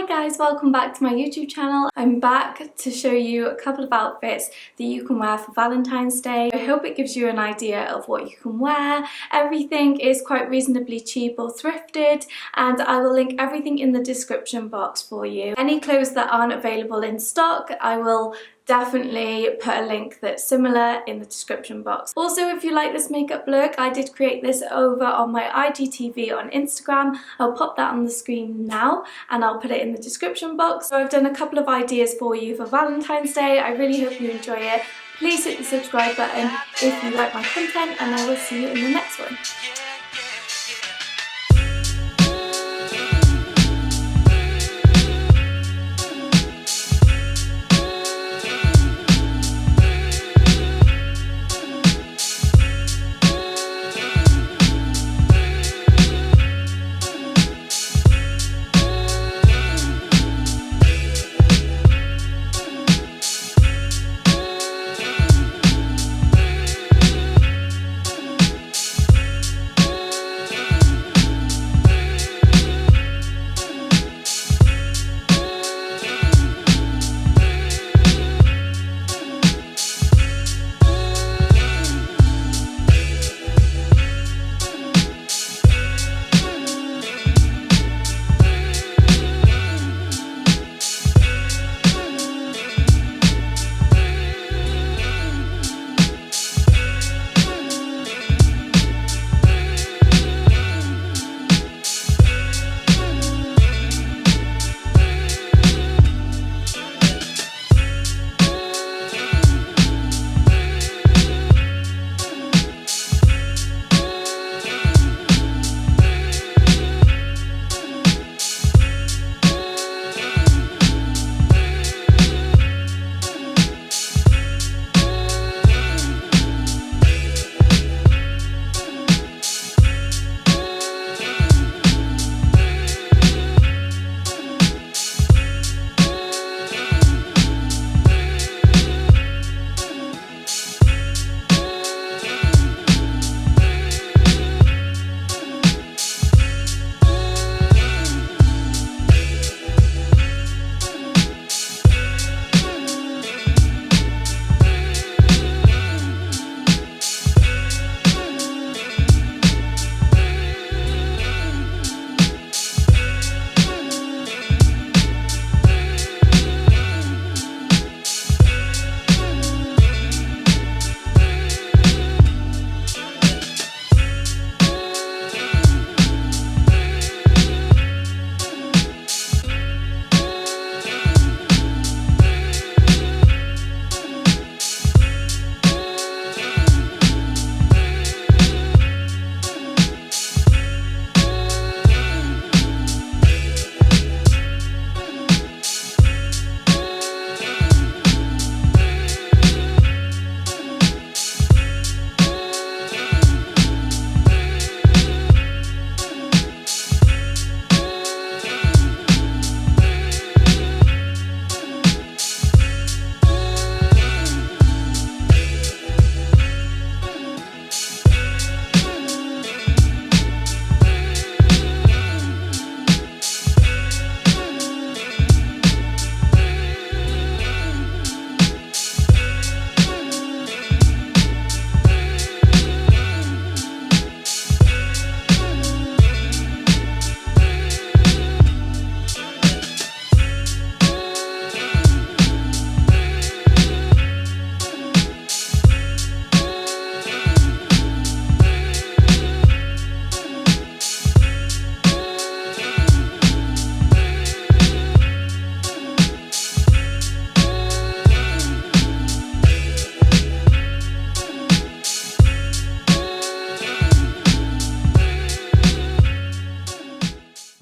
Hi guys, welcome back to my YouTube channel. I'm back to show you a couple of outfits that you can wear for Valentine's Day. I hope it gives you an idea of what you can wear. Everything is quite reasonably cheap or thrifted, and I will link everything in the description box for you. Any clothes that aren't available in stock, I will definitely put a link that's similar in the description box. Also, if you like this makeup look, I did create this over on my IGTV on Instagram. I'll pop that on the screen now and I'll put it in the description box. So I've done a couple of ideas for you for Valentine's Day. I really hope you enjoy it. Please hit the subscribe button if you like my content, and I will see you in the next one.